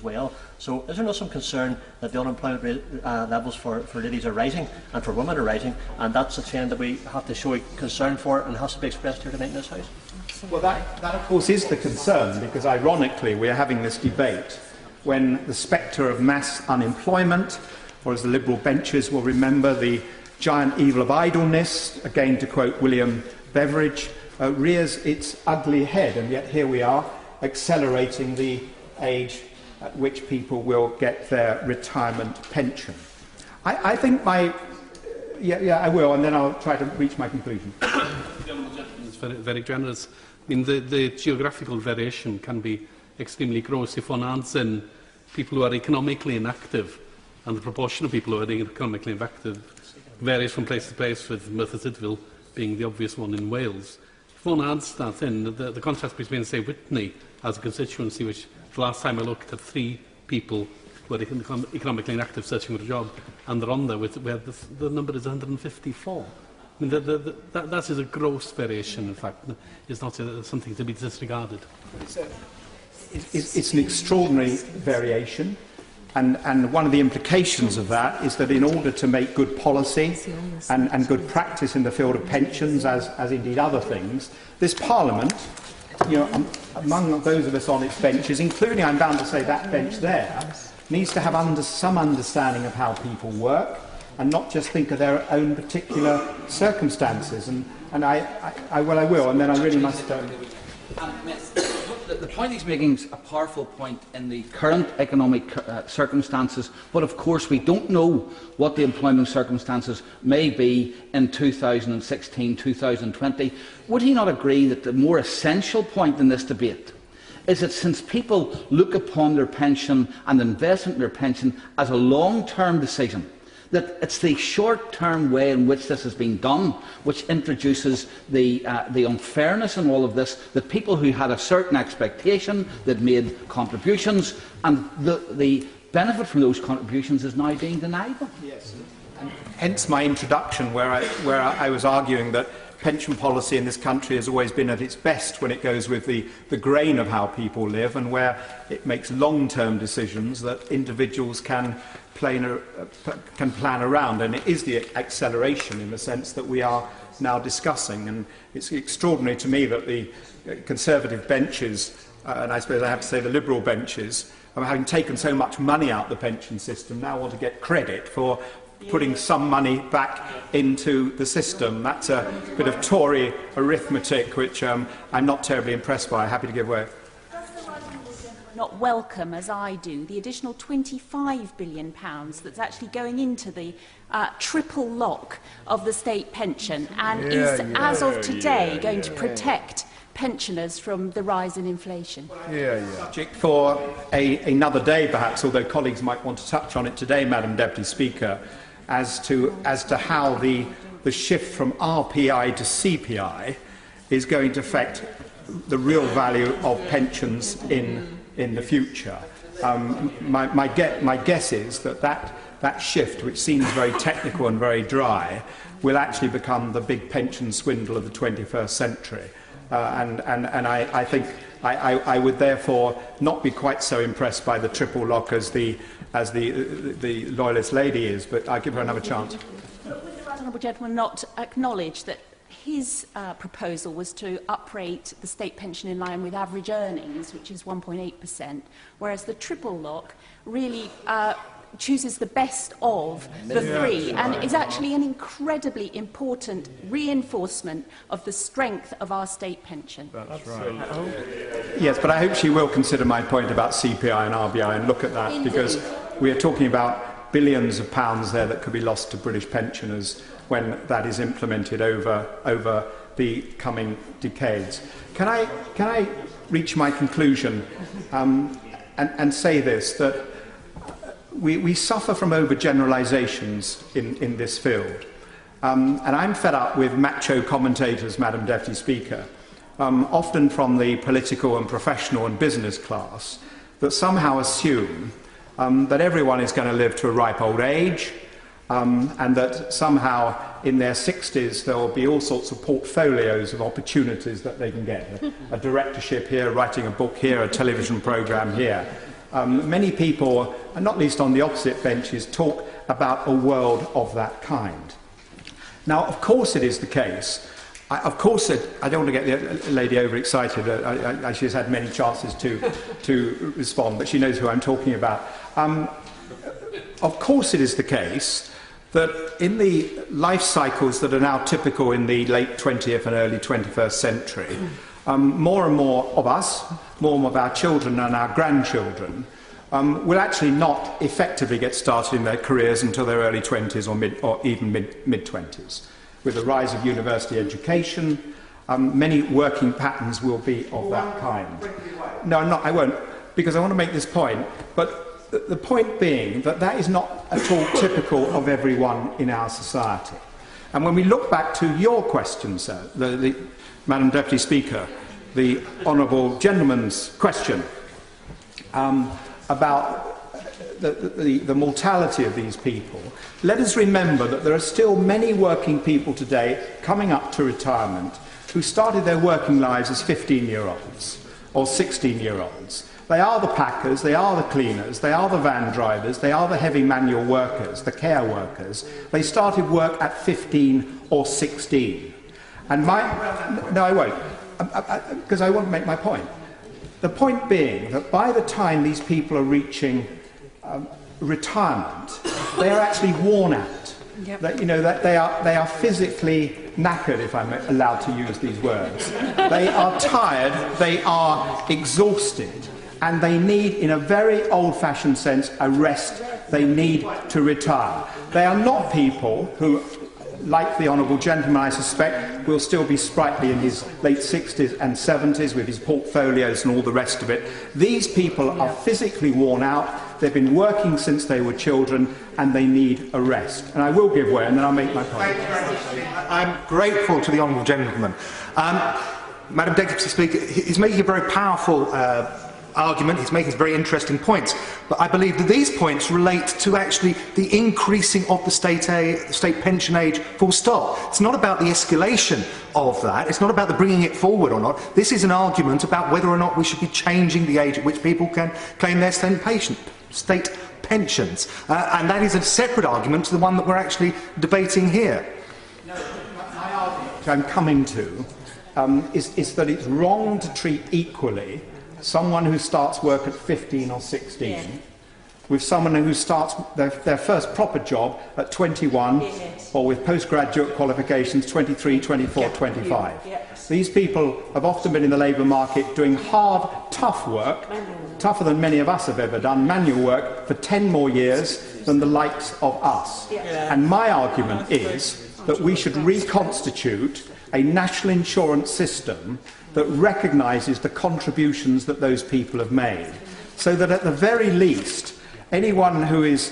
well. So is there not some concern that the unemployment rate, levels for ladies are rising and for women are rising, and that's a trend that we have to show concern for and has to be expressed here tonight in this House? Well, that of course is the concern, because ironically we are having this debate when the spectre of mass unemployment, or as the Liberal benches will remember, the giant evil of idleness, again to quote William Beveridge, rears its ugly head, and yet here we are accelerating the age at which people will get their retirement pension. I think I will, and then I'll try to reach my conclusion. It's very generous. I mean, the geographical variation can be extremely gross. If one adds in people who are economically inactive, and the proportion of people who are economically inactive varies from place to place, with Merthyr Tydfil being the obvious one in Wales. If one adds that in, the contrast between, say, Witney as a constituency, which the last time I looked at 3 people who are economically inactive searching for a job, and they're on there where the number is 154. I mean, that is a gross variation, in fact. It's not something to be disregarded. It's an extraordinary variation. And one of the implications of that is that in order to make good policy and good practice in the field of pensions, as indeed other things, this Parliament, among those of us on its benches, including, I'm bound to say, that bench there, needs to have some understanding of how people work and not just think of their own particular circumstances. And I will, and then I really must... The point he's making is a powerful point in the current economic circumstances, but of course we don't know what the employment circumstances may be in 2016, 2020. Would he not agree that the more essential point in this debate is that since people look upon their pension and investment in their pension as a long-term decision, that it's the short-term way in which this has been done which introduces the unfairness in all of this, that people who had a certain expectation, that made contributions, and the benefit from those contributions is now being denied them. Yes. And hence my introduction, where I was arguing that pension policy in this country has always been at its best when it goes with the grain of how people live, and where it makes long-term decisions that individuals can plan around, and it is the acceleration in the sense that we are now discussing. And it's extraordinary to me that the Conservative benches, and I suppose I have to say the Liberal benches, having taken so much money out of the pension system, now want to get credit for putting some money back into the system. That's a bit of Tory arithmetic which I'm not terribly impressed by. Happy to give way. Not welcome, as I do, the additional £25 billion that's actually going into the triple lock of the state pension, and is, as of today, going to protect pensioners from the rise in inflation. Subject for another day, perhaps, although colleagues might want to touch on it today, Madam Deputy Speaker, as to how the shift from RPI to CPI is going to affect the real value of pensions in the future. My guess is that shift, which seems very technical and very dry, will actually become the big pension swindle of the 21st century. And I think I would therefore not be quite so impressed by the triple lock as the Loyalist lady is, but I'll give her another chance. But would the right honourable gentleman not acknowledge that his proposal was to uprate the state pension in line with average earnings, which is 1.8%, whereas the triple lock really chooses the best of the three, and is actually an incredibly important reinforcement of the strength of our state pension. That's right. Yes, but I hope she will consider my point about CPI and RBI and look at that. Indeed. Because we are talking about billions of pounds there that could be lost to British pensioners when that is implemented over the coming decades. Can I reach my conclusion and say this, that we suffer from overgeneralisations in this field. And I'm fed up with macho commentators, Madam Deputy Speaker, often from the political and professional and business class, that somehow assume that everyone is going to live to a ripe old age, and that somehow in their 60s there will be all sorts of portfolios of opportunities that they can get. A directorship here, writing a book here, a television programme here. Many people, and not least on the opposite benches, talk about a world of that kind. Now, of course it is the case. I don't want to get the lady overexcited. She's had many chances to respond, but she knows who I'm talking about. Of course it is the case that in the life cycles that are now typical in the late 20th and early 21st century, more and more of us, more and more of our children and our grandchildren, will actually not effectively get started in their careers until their early 20s or even mid-20s. With the rise of university education, many working patterns will be of that kind. No, I won't, because I want to make this point. But the point being that that is not at all typical of everyone in our society. And when we look back to your question, sir, Madam Deputy Speaker, the honourable gentleman's question about the mortality of these people, let us remember that there are still many working people today coming up to retirement who started their working lives as 15-year-olds or 16-year-olds. They are the packers, they are the cleaners, they are the van drivers, they are the heavy manual workers, the care workers. They started work at 15 or 16. And no, I won't, because I want to make my point. The point being that by the time these people are reaching retirement, they are actually worn out. Yep. That they are physically knackered, if I'm allowed to use these words. They are tired, they are exhausted, and they need, in a very old-fashioned sense, a rest. They need to retire. They are not people who, like the honourable gentleman, I suspect, will still be sprightly in his late 60s and 70s with his portfolios and all the rest of it. These people are physically worn out. They've been working since they were children, and they need a rest. And I will give way, and then I'll make my point. I'm grateful to the honourable gentleman. Madam Deputy Speaker, he's making a very powerful argument. He's making some very interesting points, but I believe that these points relate to actually the increasing of the state pension age full stop. It's not about the escalation of that. It's not about the bringing it forward or not. This is an argument about whether or not we should be changing the age at which people can claim their state pensions, and that is a separate argument to the one that we're actually debating here. No, my argument which I'm coming to is that it's wrong to treat equally someone who starts work at 15 or 16 with someone who starts their first proper job at 21 or with postgraduate qualifications 23, 24, 25. These people have often been in the labour market doing hard, tough work, tougher than many of us have ever done, manual work, for 10 more years than the likes of us. And my argument is that we should reconstitute a national insurance system that recognises the contributions that those people have made, so that at the very least, anyone who has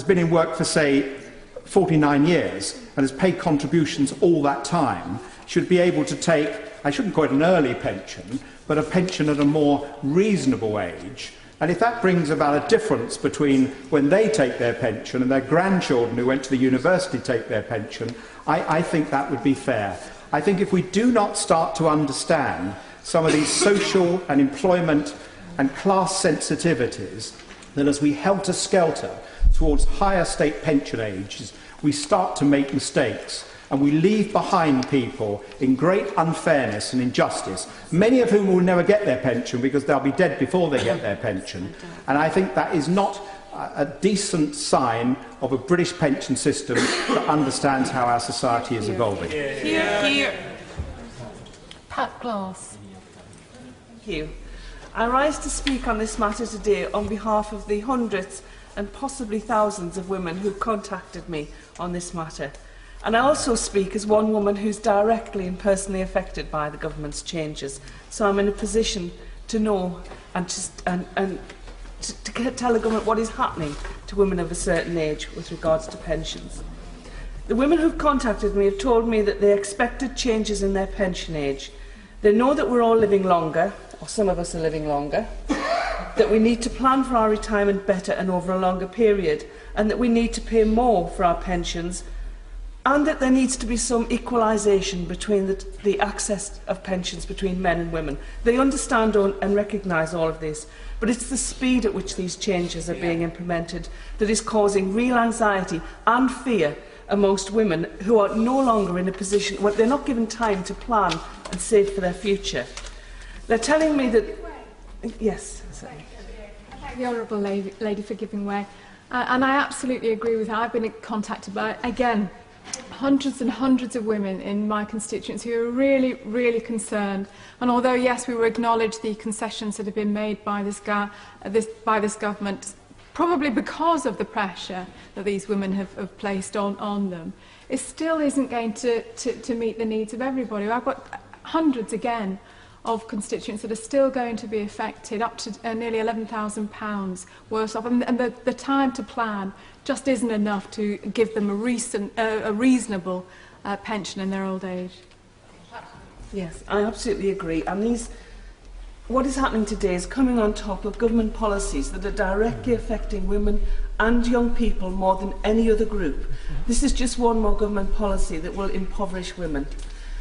been in work for, say, 49 years and has paid contributions all that time should be able to take, I shouldn't call it an early pension, but a pension at a more reasonable age. And if that brings about a difference between when they take their pension and their grandchildren who went to the university take their pension, I think that would be fair. I think if we do not start to understand some of these social and employment and class sensitivities, then as we helter-skelter towards higher state pension ages, we start to make mistakes and we leave behind people in great unfairness and injustice, many of whom will never get their pension because they'll be dead before they get their pension. And I think that is not a decent sign of a British pension system that understands how our society is evolving. Here. Pat Glass. Thank you. I rise to speak on this matter today on behalf of the hundreds and possibly thousands of women who contacted me on this matter. And I also speak as one woman who's directly and personally affected by the government's changes. So I'm in a position to know and to tell the government what is happening to women of a certain age with regards to pensions. The women who've contacted me have told me that they expected changes in their pension age. They know that we're all living longer, or some of us are living longer, that we need to plan for our retirement better and over a longer period, and that we need to pay more for our pensions, and that there needs to be some equalisation between the access of pensions between men and women. They understand and recognise all of this. But it's the speed at which these changes are being implemented that is causing real anxiety and fear amongst women who are no longer in a position where they're not given time to plan and save for their future. They're telling me that... Yes, sorry. The Honourable lady for giving way. And I absolutely agree with her. I've been contacted by, again, hundreds and hundreds of women in my constituency who are really, really concerned. And although, yes, we will acknowledge the concessions that have been made by this government, probably because of the pressure that these women have placed on them, it still isn't going to meet the needs of everybody. I've got hundreds, again, of constituents that are still going to be affected, up to nearly £11,000 worse off. And the time to plan just isn't enough to give them a reasonable pension in their old age. Yes, I absolutely agree. And what is happening today is coming on top of government policies that are directly affecting women and young people more than any other group. This is just one more government policy that will impoverish women.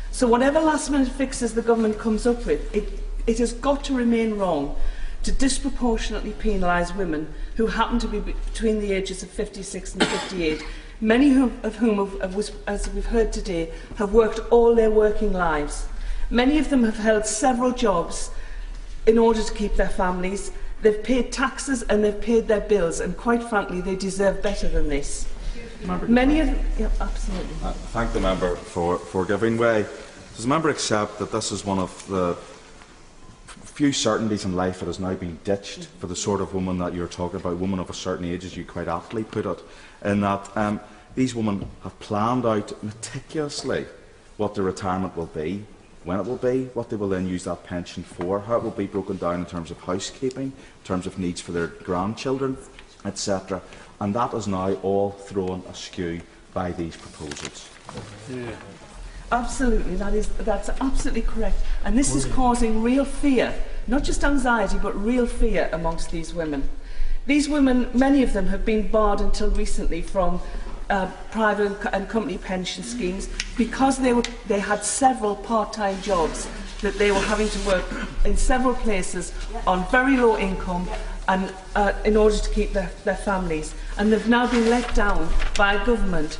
So whatever last-minute fixes the government comes up with, it has got to remain wrong to disproportionately penalise women who happen to be between the ages of 56 and 58, many of whom, as we've heard today, have worked all their working lives. Many of them have held several jobs in order to keep their families. They've paid taxes and they've paid their bills, and quite frankly, they deserve better than this. Many of them... Yeah, absolutely. I thank the member for giving way. Does the member accept that this is one of the few certainties in life that has now been ditched for the sort of woman that you're talking about, women of a certain age, as you quite aptly put it, in that these women have planned out meticulously what their retirement will be, when it will be, what they will then use that pension for, how it will be broken down in terms of housekeeping, in terms of needs for their grandchildren, etc. And that is now all thrown askew by these proposals. Yeah. Absolutely, that's absolutely correct. And this is causing real fear, not just anxiety, but real fear amongst these women. These women, many of them have been barred until recently from private and company pension schemes because they had several part-time jobs that they were having to work in several places on very low income and in order to keep their families. And they've now been let down by a government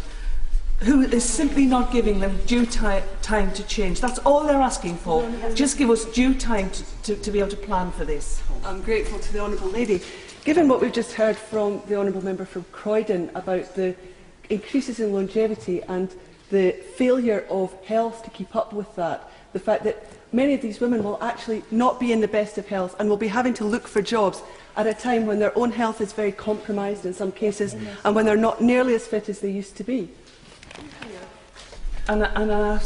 who is simply not giving them due time to change. That's all they're asking for. Just give us due time to be able to plan for this. I'm grateful to the Honourable Lady. Given what we've just heard from the Honourable Member from Croydon about the increases in longevity and the failure of health to keep up with that, the fact that many of these women will actually not be in the best of health and will be having to look for jobs at a time when their own health is very compromised in some cases and when they're not nearly as fit as they used to be. And I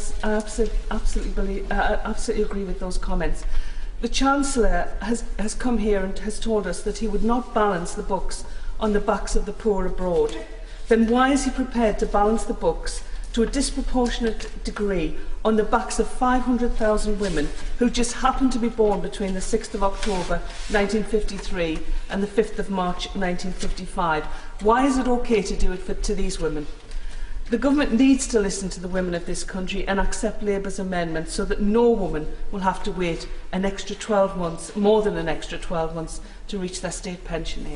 absolutely agree with those comments. The Chancellor has come here and has told us that he would not balance the books on the backs of the poor abroad. Then why is he prepared to balance the books to a disproportionate degree on the backs of 500,000 women who just happened to be born between the 6th of October 1953 and the 5th of March 1955? Why is it okay to do it to these women? The government needs to listen to the women of this country and accept Labour's amendment so that no woman will have to wait an extra 12 months, more than an extra 12 months, to reach their state pension age.